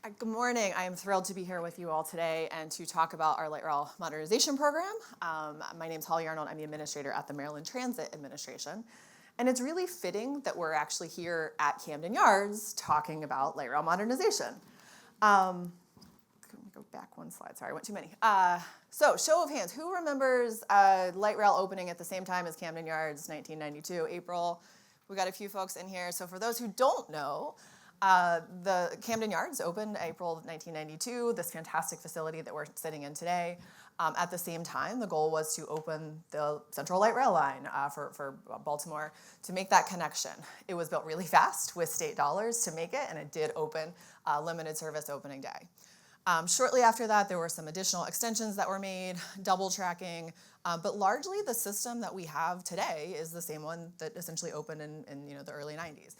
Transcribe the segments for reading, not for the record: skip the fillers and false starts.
Good morning. I am thrilled to be here with you all today and to talk about our light rail modernization program. My name is Holly Arnold. I'm the administrator at the Maryland Transit Administration. And it's really fitting that we're actually here at Camden Yards talking about light rail modernization. Let me go back one slide. Sorry, I went too many. So show of hands, who remembers light rail opening at the same time as Camden Yards, 1992, April? We got a few folks in here. So for those who don't know, the Camden Yards opened April of 1992, this fantastic facility that we're sitting in today. At the same time, the goal was to open the Central Light Rail line for Baltimore to make that connection. It was built really fast with state dollars to make it, and it did open limited service opening day. Shortly after that, there were some additional extensions that were made, double tracking, but largely the system that we have today is the same one that essentially opened in the early 90s.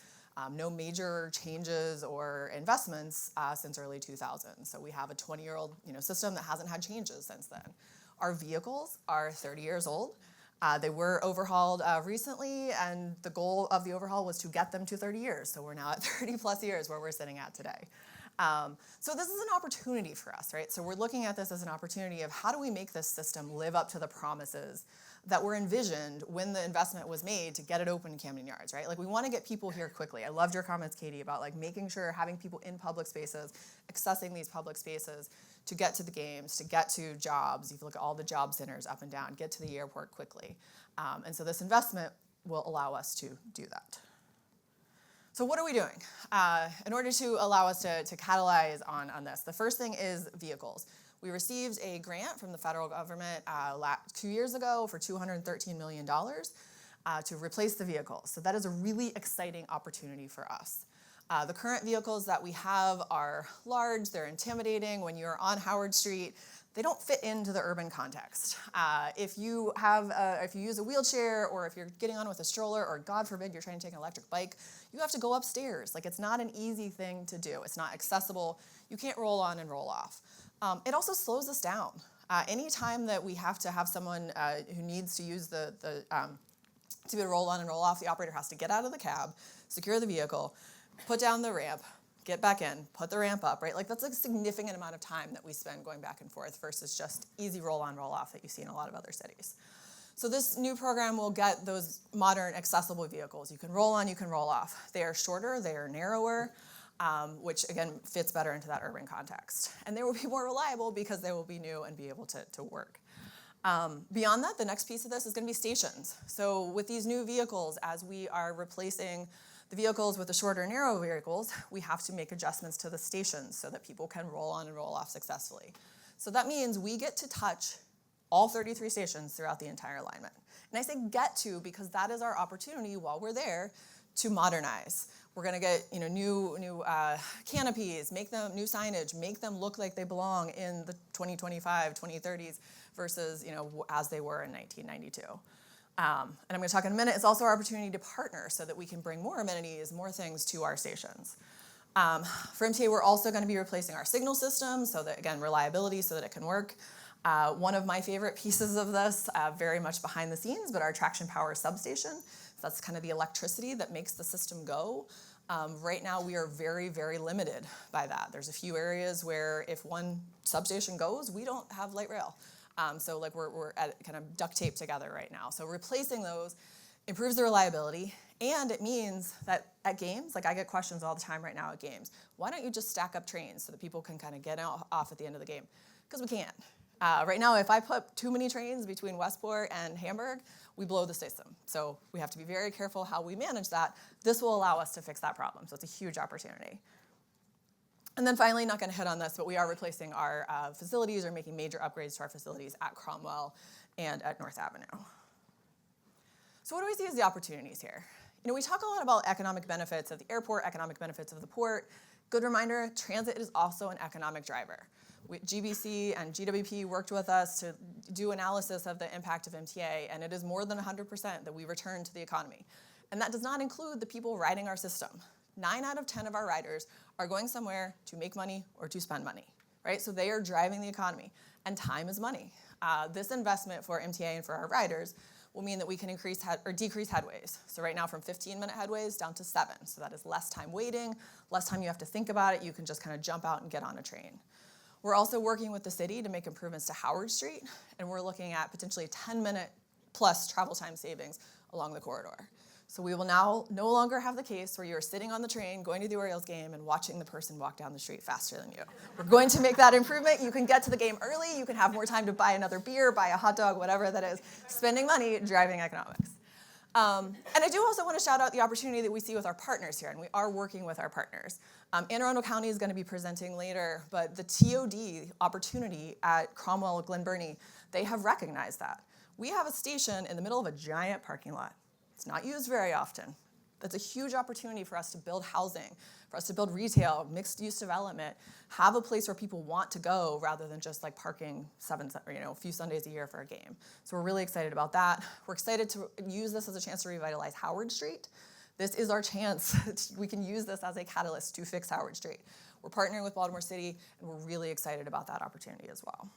No major changes or investments since early 2000. So we have a 20-year-old system that hasn't had changes since then. Our vehicles are 30 years old. They were overhauled recently, and the goal of the overhaul was to get them to 30 years. So we're now at 30 plus years where we're sitting at today. So this is an opportunity for us, right? So we're looking at this as an opportunity of how do we make this system live up to the promises that were envisioned when the investment was made to get it open in Camden Yards, right? Like we want to get people here quickly. I loved your comments, Katie, about like making sure having people in public spaces, accessing these public spaces to get to the games, to get to jobs. You can look at all the job centers up and down, get to the airport quickly. And so this investment will allow us to do that. So what are we doing in order to allow us to catalyze on this? The first thing is vehicles. We received a grant from the federal government 2 years ago for $213 million to replace the vehicles. So that is a really exciting opportunity for us. The current vehicles that we have are large, they're intimidating. When you're on Howard Street, they don't fit into the urban context. If you use a wheelchair, or if you're getting on with a stroller, or God forbid you're trying to take an electric bike, you have to go upstairs. Like it's not an easy thing to do. It's not accessible. You can't roll on and roll off. It also slows us down. Anytime that we have to have someone who needs to use to be able to roll on and roll off, the operator has to get out of the cab, secure the vehicle, put down the ramp, get back in, put the ramp up, right? Like that's a significant amount of time that we spend going back and forth versus just easy roll on, roll off that you see in a lot of other cities. So this new program will get those modern accessible vehicles. You can roll on, you can roll off. They are shorter, they are narrower, which again fits better into that urban context. And they will be more reliable because they will be new and be able to work. Beyond that, the next piece of this is going to be stations. So with these new vehicles, as we are replacing the vehicles with the shorter, narrow vehicles, we have to make adjustments to the stations so that people can roll on and roll off successfully. So that means we get to touch all 33 stations throughout the entire alignment. And I say get to because that is our opportunity while we're there to modernize. We're going to get new canopies, make them new signage, make them look like they belong in the 2025, 2030s versus as they were in 1992. And I'm going to talk in a minute. It's also our opportunity to partner so that we can bring more amenities, more things to our stations. For MTA, we're also going to be replacing our signal system so that, again, reliability so that it can work. One of my favorite pieces of this, very much behind the scenes, but our traction power substation. So that's kind of the electricity that makes the system go. Right now, we are very, very limited by that. There's a few areas where if one substation goes, we don't have light rail. So like we're at kind of duct tape together right now. So replacing those improves the reliability, and it means that at games, like I get questions all the time right now at games, why don't you just stack up trains so that people can kind of get off at the end of the game? Because we can't. Right now, if I put too many trains between Westport and Hamburg, we blow the system. So we have to be very careful how we manage that. This will allow us to fix that problem. So it's a huge opportunity. And then finally, not going to hit on this, but we are replacing our facilities or making major upgrades to our facilities at Cromwell and at North Avenue. So what do we see as the opportunities here? We talk a lot about economic benefits of the airport, economic benefits of the port. Good reminder, transit is also an economic driver. GBC and GWP worked with us to do analysis of the impact of MTA, and it is more than 100% that we return to the economy. And that does not include the people riding our system. 9 out of 10 of our riders are going somewhere to make money or to spend money, right? So they are driving the economy, and time is money. This investment for MTA and for our riders will mean that we can decrease headways. So right now from 15-minute headways down to 7. So that is less time waiting, less time you have to think about it. You can just kind of jump out and get on a train. We're also working with the city to make improvements to Howard Street, and we're looking at potentially 10-minute plus travel time savings along the corridor. So we will now no longer have the case where you're sitting on the train, going to the Orioles game, and watching the person walk down the street faster than you. We're going to make that improvement. You can get to the game early. You can have more time to buy another beer, buy a hot dog, whatever that is. Spending money, driving economics. And I do also want to shout out the opportunity that we see with our partners here, and we are working with our partners. Anne Arundel County is going to be presenting later, but the TOD opportunity at Cromwell, Glen Burnie, they have recognized that. We have a station in the middle of a giant parking lot. It's not used very often. That's a huge opportunity for us to build housing, for us to build retail, mixed-use development, have a place where people want to go rather than just like parking a few Sundays a year for a game. So we're really excited about that. We're excited to use this as a chance to revitalize Howard Street. This is our chance. We can use this as a catalyst to fix Howard Street. We're partnering with Baltimore City, and we're really excited about that opportunity as well.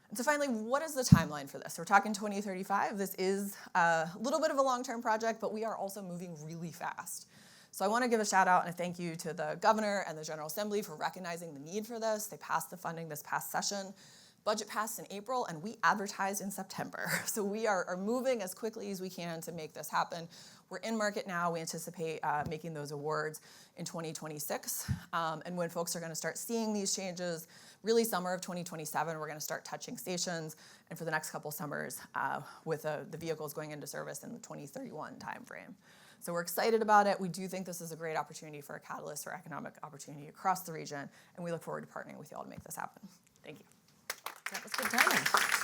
And so finally, what is the timeline for this? We're talking 2035. This is a little bit of a long-term project, but we are also moving really fast. So I want to give a shout out and a thank you to the governor and the General Assembly for recognizing the need for this. They passed the funding this past session. Budget passed in April, and we advertised in September. So we are moving as quickly as we can to make this happen. We're in market now. We anticipate making those awards in 2026. And when folks are going to start seeing these changes, really summer of 2027, we're going to start touching stations. And for the next couple summers, with the vehicles going into service in the 2031 timeframe. So we're excited about it. We do think this is a great opportunity for a catalyst for economic opportunity across the region. And we look forward to partnering with you all to make this happen. Thank you. That was good timing.